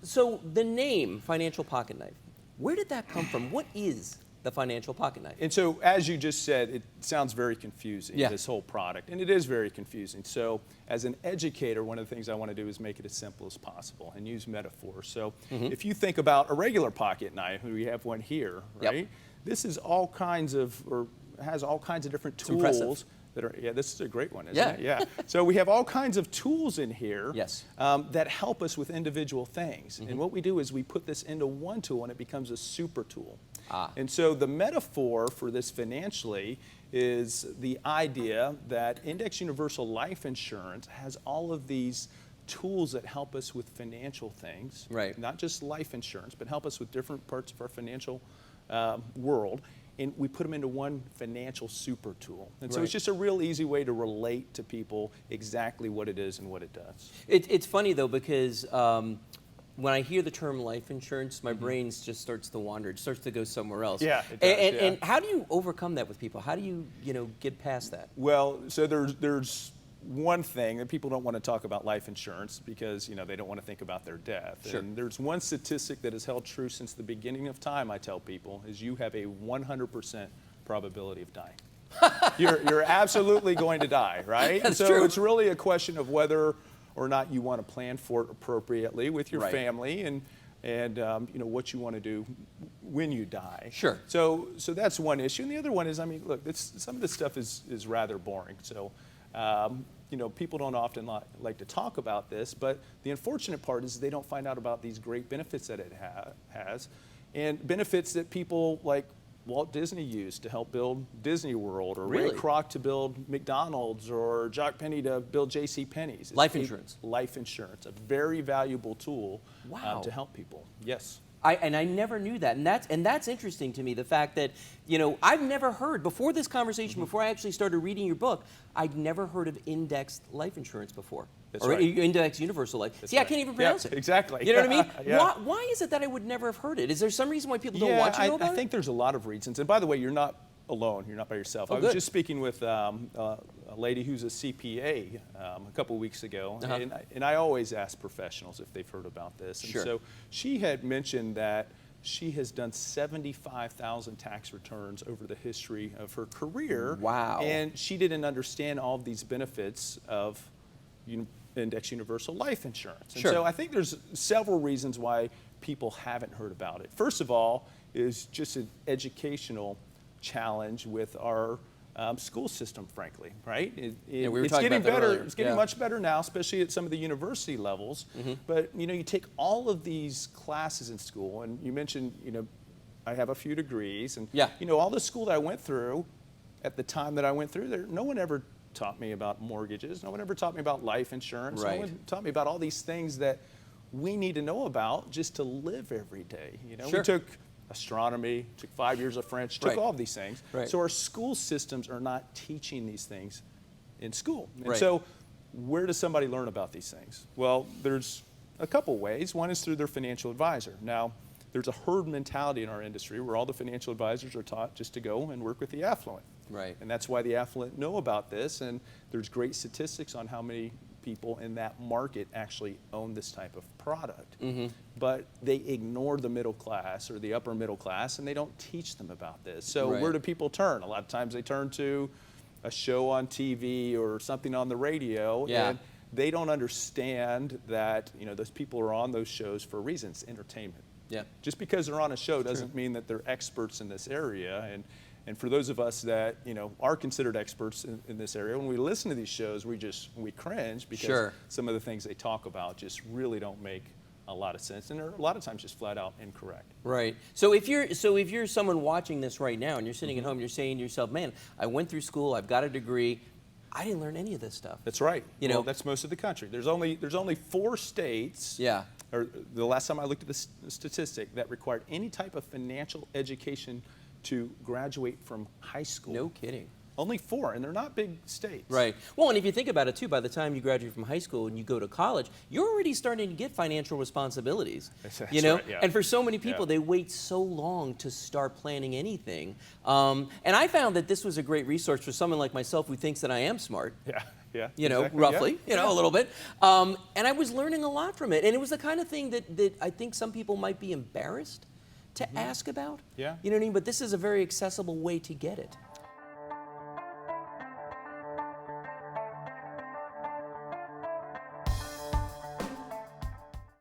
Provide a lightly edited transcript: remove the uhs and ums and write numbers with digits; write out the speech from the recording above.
So the name Financial Pocketknife, where did that come from? What is the Financial Pocketknife? And so, as you just said, it sounds very confusing, Yeah. this whole product, and it is very confusing. So, as an educator, one of the things I want to do is make it as simple as possible and use metaphors. So, if you think about a regular pocket knife, we have one here, right? Yep. This is all kinds of, or has all kinds of different tools. Impressive. That are, yeah, this is a great one, isn't Yeah. it? Yeah. So we have all kinds of tools in here Yes. that help us with individual things. And what we do is we put this into one tool and it becomes a super tool. And so the metaphor for this financially is the idea that Index Universal Life Insurance has all of these tools that help us with financial things. Right. Not just life insurance, but help us with different parts of our financial world. And we put them into one financial super tool. And so it's just a real easy way to relate to people exactly what it is and what it does. It's funny though, because when I hear the term life insurance, my brain just starts to wander. It starts to go somewhere else. Yeah, it does, And how do you overcome that with people? How do you, get past that? Well, so there's one thing that people don't want to talk about life insurance because they don't want to think about their death. Sure. And there's one statistic that has held true since the beginning of time. I tell people is you have a 100% probability of dying. You're absolutely going to die, right? That's so true. It's really a question of whether or not you want to plan for it appropriately with your family and what you want to do when you die. Sure. So that's one issue, and the other one is, look, some of this stuff is rather boring. So. People don't often like to talk about this, but the unfortunate part is they don't find out about these great benefits that it has, and benefits that people like Walt Disney used to help build Disney World, or Ray Kroc to build McDonald's, or Jock Penny to build J.C. Penney's. Life insurance. Life insurance, a very valuable tool to help people. Yes. I never knew that, and that's interesting to me. The fact that I've never heard before this conversation, before I actually started reading your book, I'd never heard of indexed life insurance before, Index Universal Life. See, I can't even pronounce it. Exactly. You know what I mean? Yeah. Why is it that I would never have heard it? Is there some reason why people don't want you to know about it? I think there's a lot of reasons. And by the way, you're not alone. You're not by yourself. I was just speaking with a lady who's a CPA a couple of weeks ago, and I always ask professionals if they've heard about this. And so she had mentioned that she has done 75,000 tax returns over the history of her career. Wow. And she didn't understand all of these benefits of Index Universal Life Insurance. And so I think there's several reasons why people haven't heard about it. First of all is just an educational challenge with our school system, frankly, right? We were it's talking getting about that better. earlier. It's getting much better now, especially at some of the university levels. But you take all of these classes in school, and you mentioned, I have a few degrees, and all the school that I went through, at the time that I went through there, no one ever taught me about mortgages. No one ever taught me about life insurance. No one taught me about all these things that we need to know about just to live every day. We took astronomy, took 5 years of French, took all of these things. So our school systems are not teaching these things in school. And so where does somebody learn about these things? Well, there's a couple ways. One is through their financial advisor. Now, there's a herd mentality in our industry where all the financial advisors are taught just to go and work with the affluent. And that's why the affluent know about this, and there's great statistics on how many people in that market actually own this type of product. But they ignore the middle class or the upper middle class, and they don't teach them about this. So where do people turn? A lot of times they turn to a show on TV or something on the radio, and they don't understand that those people are on those shows for reasons, entertainment. Just because they're on a show doesn't mean that they're experts in this area. And for those of us that are considered experts in this area, when we listen to these shows, we cringe because some of the things they talk about just really don't make a lot of sense, and they're a lot of times just flat out incorrect. So if you're someone watching this right now and you're sitting at home, you're saying to yourself, "Man, I went through school, I've got a degree, I didn't learn any of this stuff." That's right. Well, that's most of the country. There's only 4 states. Or the last time I looked at the statistic that required any type of financial education to graduate from high school. No kidding. Only 4, and they're not big states. Well, and if you think about it too, by the time you graduate from high school and you go to college, you're already starting to get financial responsibilities. That's And for so many people, they wait so long to start planning anything. And I found that this was a great resource for someone like myself who thinks that I am smart. Yeah, you know, exactly, roughly, yeah. you know, a little bit. And I was learning a lot from it. And it was the kind of thing that I think some people might be embarrassed to ask about. Yeah. You know what I mean? But this is a very accessible way to get it.